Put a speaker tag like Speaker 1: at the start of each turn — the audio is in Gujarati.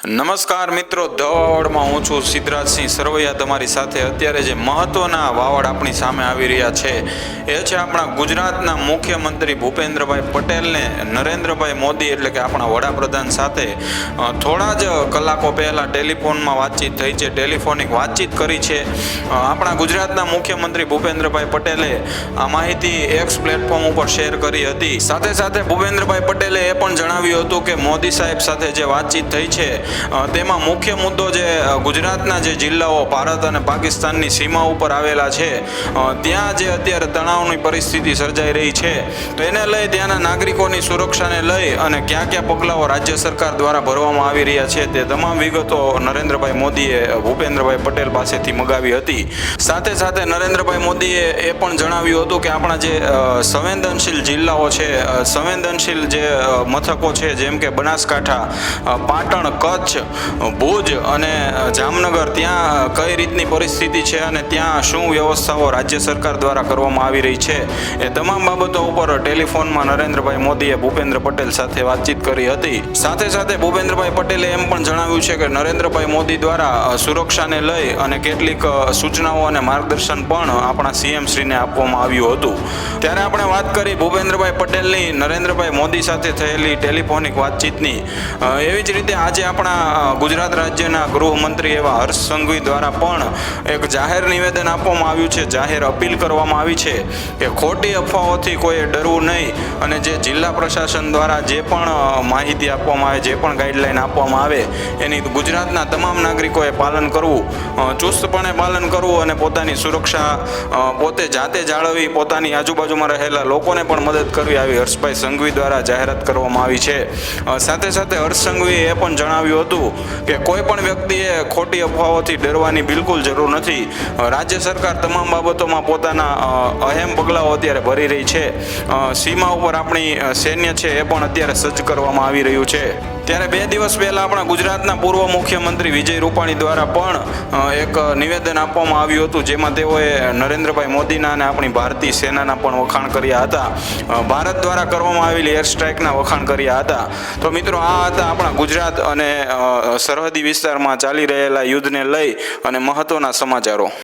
Speaker 1: નમસ્કાર મિત્રો, ધ વાવડમાં હું છું સિદ્ધરાજસિંહ સરવૈયા તમારી સાથે. અત્યારે જે મહત્વના વાવડ આપણી સામે આવી રહ્યા છે એ છે આપણા ગુજરાતના મુખ્યમંત્રી ભૂપેન્દ્રભાઈ પટેલને નરેન્દ્રભાઈ મોદી એટલે કે આપણા વડાપ્રધાન સાથે થોડા જ કલાકો પહેલાં ટેલિફોનમાં વાતચીત થઈ છે, ટેલિફોનિક વાતચીત કરી છે. આપણા ગુજરાતના મુખ્યમંત્રી ભૂપેન્દ્રભાઈ પટેલે આ માહિતી એક્સ પ્લેટફોર્મ ઉપર શેર કરી હતી. સાથે સાથે ભૂપેન્દ્રભાઈ પટેલે એ પણ જણાવ્યું હતું કે મોદી સાહેબ સાથે જે વાતચીત થઈ છે તેમાં મુખ્ય મુદ્દો જે ગુજરાતના જે જિલ્લાઓ ભારત અને પાકિસ્તાનની સીમા ઉપર આવેલા છે ત્યાં જે અત્યારે તણાવની પરિસ્થિતિ સર્જાઈ રહી છે તો એને લઈ ત્યાંના નાગરિકોની સુરક્ષાને લઈ અને ક્યાં ક્યાં પગલાઓ રાજ્ય સરકાર દ્વારા ભરવામાં આવી રહ્યા છે તે તમામ વિગતો નરેન્દ્રભાઈ મોદીએ ભૂપેન્દ્રભાઈ પટેલ પાસેથી મગાવી હતી. સાથે સાથે નરેન્દ્રભાઈ મોદીએ એ પણ જણાવ્યું હતું કે આપણા જે સંવેદનશીલ જિલ્લાઓ છે, સંવેદનશીલ જે મથકો છે જેમ કે બનાસકાંઠા, પાટણ, કચ્છ, ભુજ અને જામનગર, ત્યાં કઈ રીતની પરિસ્થિતિ છે અને ત્યાં શું વ્યવસ્થાઓ રાજ્ય સરકાર દ્વારા કરવામાં આવી રહી છે એ તમામ બાબતો ઉપર ટેલિફોનમાં નરેન્દ્રભાઈ મોદીએ ભૂપેન્દ્ર પટેલ સાથે વાતચીત કરી હતી. સાથે સાથે ભૂપેન્દ્રભાઈ પટેલે એમ પણ જણાવ્યું છે કે નરેન્દ્રભાઈ મોદી દ્વારા સુરક્ષાને લઈ અને કેટલીક સૂચનાઓ અને માર્ગદર્શન પણ આપણા સીએમ શ્રીને આપવામાં આવ્યું હતું. ત્યારે આપણે વાત કરી ભૂપેન્દ્રભાઈ પટેલની નરેન્દ્રભાઈ મોદી સાથે થયેલી ટેલિફોનિક વાતચીતની. એવી જ રીતે આજે આપણા ગુજરાત રાજ્યના ગૃહમંત્રી એવા હર્ષ સંઘવી દ્વારા પણ એક જાહેર નિવેદન આપવામાં આવ્યું છે, જાહેર અપીલ કરવામાં આવી છે કે ખોટી અફવાઓથી કોઈએ ડરવું નહીં અને જે જિલ્લા પ્રશાસન દ્વારા જે પણ માહિતી આપવામાં આવે, જે પણ ગાઈડલાઈન આપવામાં આવે એની ગુજરાતના તમામ નાગરિકોએ પાલન કરવું, ચુસ્તપણે પાલન કરવું અને પોતાની સુરક્ષા પોતે જાતે જાળવી પોતાની આજુબાજુમાં રહેલા લોકોને પણ મદદ કરવી, આવી હર્ષભાઈ સંઘવી દ્વારા જાહેરાત કરવામાં આવી છે. સાથે સાથે હર્ષ સંઘવીએ એ પણ જણાવ્યું હતું કે કોઈ પણ વ્યક્તિએ ખોટી અફવાઓથી ડરવાની બિલકુલ જરૂર નથી. રાજ્ય સરકાર તમામ બાબતોમાં પોતાના અહેમ પગલાઓ અત્યારે ભરી રહી છે. સીમા ઉપર આપણી સૈન્ય છે એ પણ અત્યારે સજ્જ કરવામાં આવી રહ્યું છે. ત્યારે 2 દિવસ પહેલાં આપણા ગુજરાતના પૂર્વ મુખ્યમંત્રી વિજય રૂપાણી દ્વારા પણ એક નિવેદન આપવામાં આવ્યું હતું જેમાં તેઓએ નરેન્દ્રભાઈ મોદીના અને આપણી ભારતીય સેનાના પણ વખાણ કર્યા હતા. ભારત દ્વારા કરવામાં આવેલી એર સ્ટ્રાઇકના વખાણ કર્યા હતા. તો મિત્રો, આ હતા આપણા ગુજરાત અને સરહદી વિસ્તારમાં ચાલી રહેલા યુદ્ધને લઈ અને મહત્વના સમાચારો.